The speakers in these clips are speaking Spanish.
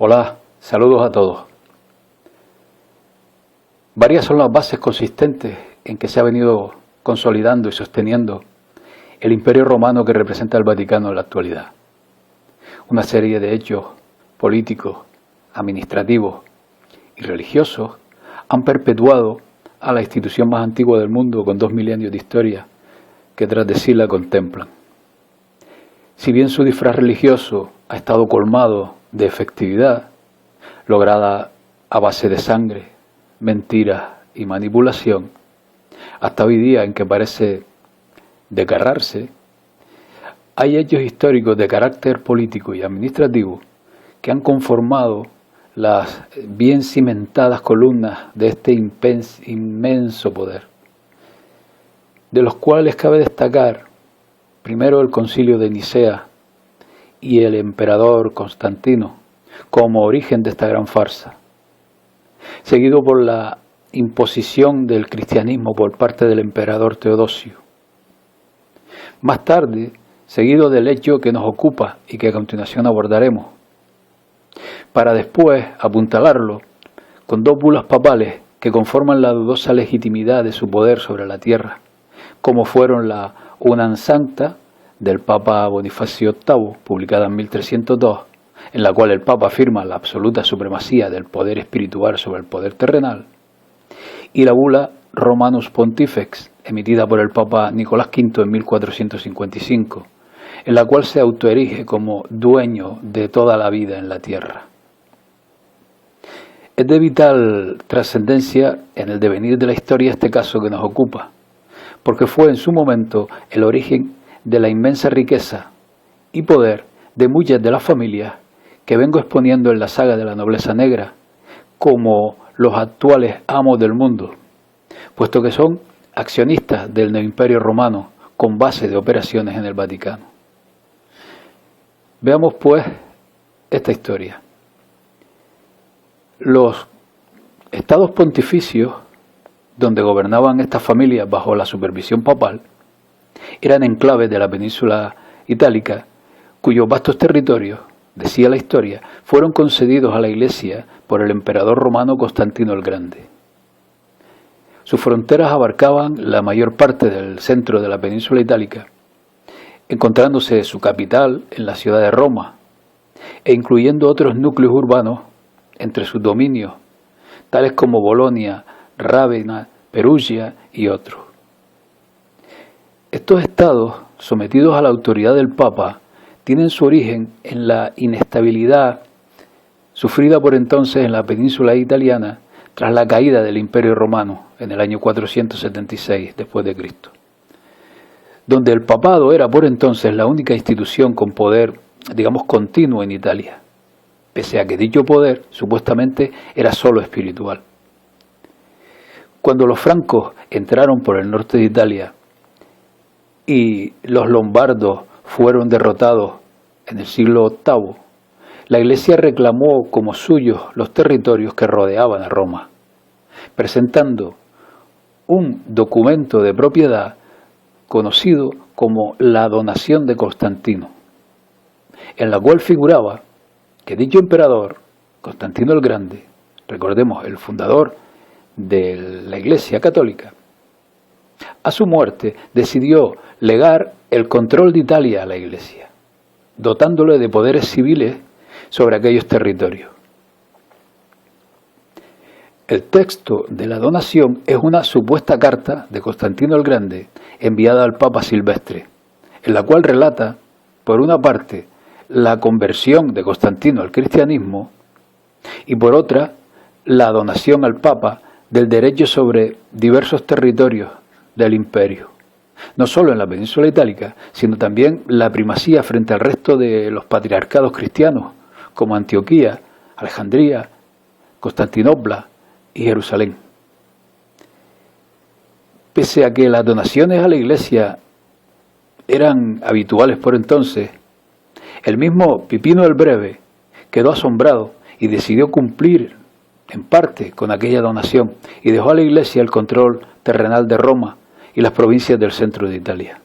Hola, saludos a todos. Varias son las bases consistentes en que se ha venido consolidando y sosteniendo el Imperio Romano que representa el Vaticano en la actualidad. Una serie de hechos políticos, administrativos y religiosos han perpetuado a la institución más antigua del mundo con 2 milenios de historia que tras de sí la contemplan. Si bien su disfraz religioso ha estado colmado de efectividad, lograda a base de sangre, mentiras y manipulación, hasta hoy día en que parece desgarrarse, hay hechos históricos de carácter político y administrativo que han conformado las bien cimentadas columnas de este inmenso poder, de los cuales cabe destacar primero el Concilio de Nicea y el emperador Constantino como origen de esta gran farsa, seguido por la imposición del cristianismo por parte del emperador Teodosio. Más tarde, seguido del hecho que nos ocupa y que a continuación abordaremos, para después apuntalarlo con 2 bulas papales que conforman la dudosa legitimidad de su poder sobre la tierra, como fueron la Unam Sancta del Papa Bonifacio VIII, publicada en 1302, en la cual el Papa afirma la absoluta supremacía del poder espiritual sobre el poder terrenal, y la bula Romanus Pontifex, emitida por el Papa Nicolás V en 1455, en la cual se autoerige como dueño de toda la vida en la tierra. Es de vital trascendencia en el devenir de la historia este caso que nos ocupa, porque fue en su momento el origen de la inmensa riqueza y poder de muchas de las familias que vengo exponiendo en la saga de la nobleza negra como los actuales amos del mundo, puesto que son accionistas del Imperio Romano con base de operaciones en el Vaticano. Veamos pues esta historia. Los estados pontificios, donde gobernaban estas familias bajo la supervisión papal, eran enclaves de la península itálica, cuyos vastos territorios, decía la historia, fueron concedidos a la Iglesia por el emperador romano Constantino el Grande. Sus fronteras abarcaban la mayor parte del centro de la península itálica, encontrándose su capital en la ciudad de Roma, e incluyendo otros núcleos urbanos entre sus dominios, tales como Bolonia, Rávena, Perugia y otros. Estos estados, sometidos a la autoridad del Papa, tienen su origen en la inestabilidad sufrida por entonces en la península italiana tras la caída del Imperio Romano en el año 476 después de Cristo, donde el papado era por entonces la única institución con poder, digamos, continuo en Italia, pese a que dicho poder supuestamente era solo espiritual. Cuando los francos entraron por el norte de Italia y los lombardos fueron derrotados en el siglo VIII, la Iglesia reclamó como suyos los territorios que rodeaban a Roma, presentando un documento de propiedad conocido como la Donación de Constantino, en la cual figuraba que dicho emperador, Constantino el Grande, recordemos el fundador de la Iglesia Católica, a su muerte decidió legar el control de Italia a la Iglesia, dotándole de poderes civiles sobre aquellos territorios. El texto de la donación es una supuesta carta de Constantino el Grande enviada al Papa Silvestre, en la cual relata, por una parte, la conversión de Constantino al cristianismo y por otra, la donación al Papa del derecho sobre diversos territorios del imperio, no solo en la península itálica, sino también la primacía frente al resto de los patriarcados cristianos, como Antioquía, Alejandría, Constantinopla y Jerusalén. Pese a que las donaciones a la Iglesia eran habituales por entonces, el mismo Pipino el Breve quedó asombrado y decidió cumplir en parte con aquella donación y dejó a la Iglesia el control terrenal de Roma y las provincias del centro de Italia.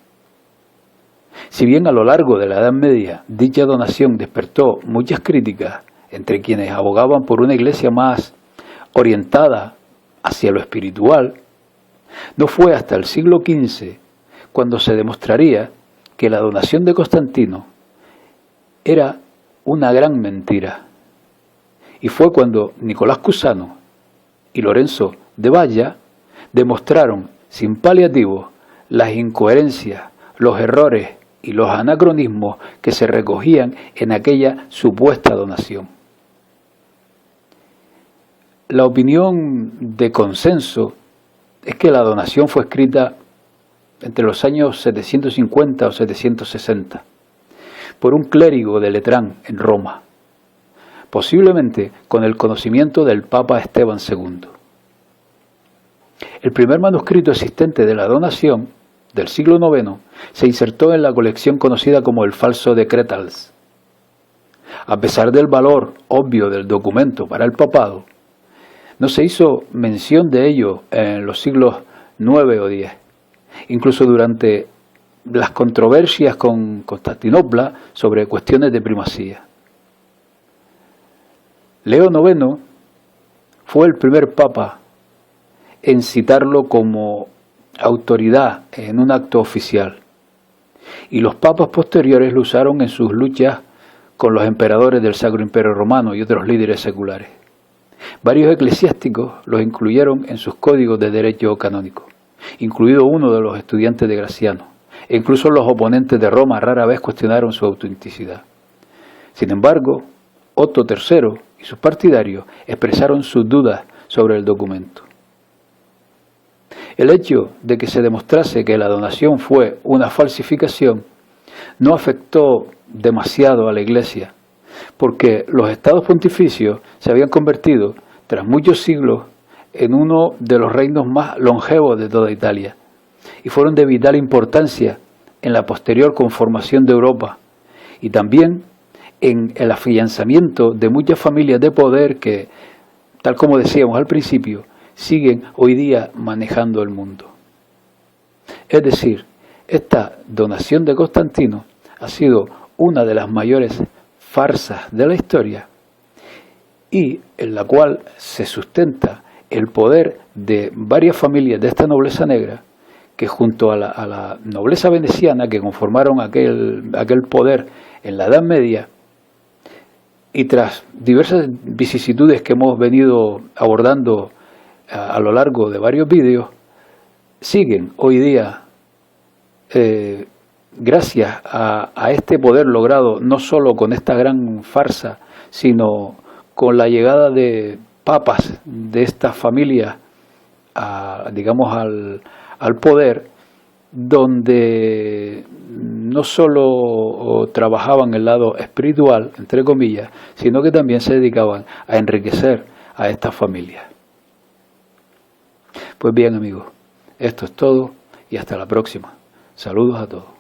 Si bien a lo largo de la Edad Media dicha donación despertó muchas críticas entre quienes abogaban por una iglesia más orientada hacia lo espiritual, no fue hasta el siglo XV cuando se demostraría que la donación de Constantino era una gran mentira. Y fue cuando Nicolás Cusano y Lorenzo de Valla demostraron sin paliativos las incoherencias, los errores y los anacronismos que se recogían en aquella supuesta donación. La opinión de consenso es que la donación fue escrita entre los años 750 o 760 por un clérigo de Letrán en Roma, posiblemente con el conocimiento del Papa Esteban II. El primer manuscrito existente de la donación, del siglo IX, se insertó en la colección conocida como el Falso Decretals. A pesar del valor obvio del documento para el papado, no se hizo mención de ello en los siglos IX o X, incluso durante las controversias con Constantinopla sobre cuestiones de primacía. Leo IX fue el primer papa en citarlo como autoridad en un acto oficial, y los papas posteriores lo usaron en sus luchas con los emperadores del Sacro Imperio Romano y otros líderes seculares. Varios eclesiásticos los incluyeron en sus códigos de derecho canónico, incluido uno de los estudiantes de Graciano, e incluso los oponentes de Roma rara vez cuestionaron su autenticidad. Sin embargo, Otto III y sus partidarios expresaron sus dudas sobre el documento. El hecho de que se demostrase que la donación fue una falsificación no afectó demasiado a la Iglesia, porque los estados pontificios se habían convertido, tras muchos siglos, en uno de los reinos más longevos de toda Italia, y fueron de vital importancia en la posterior conformación de Europa, y también en el afianzamiento de muchas familias de poder que, tal como decíamos al principio, siguen hoy día manejando el mundo. Es decir, esta donación de Constantino ha sido una de las mayores farsas de la historia y en la cual se sustenta el poder de varias familias de esta nobleza negra que junto a la nobleza veneciana que conformaron aquel poder en la Edad Media, y tras diversas vicisitudes que hemos venido abordando a lo largo de varios vídeos, siguen hoy día, gracias a este poder logrado no solo con esta gran farsa, sino con la llegada de papas de esta familia digamos al poder, donde no solo trabajaban el lado espiritual, entre comillas, sino que también se dedicaban a enriquecer a estas familias. Pues bien, amigos, esto es todo y hasta la próxima. Saludos a todos.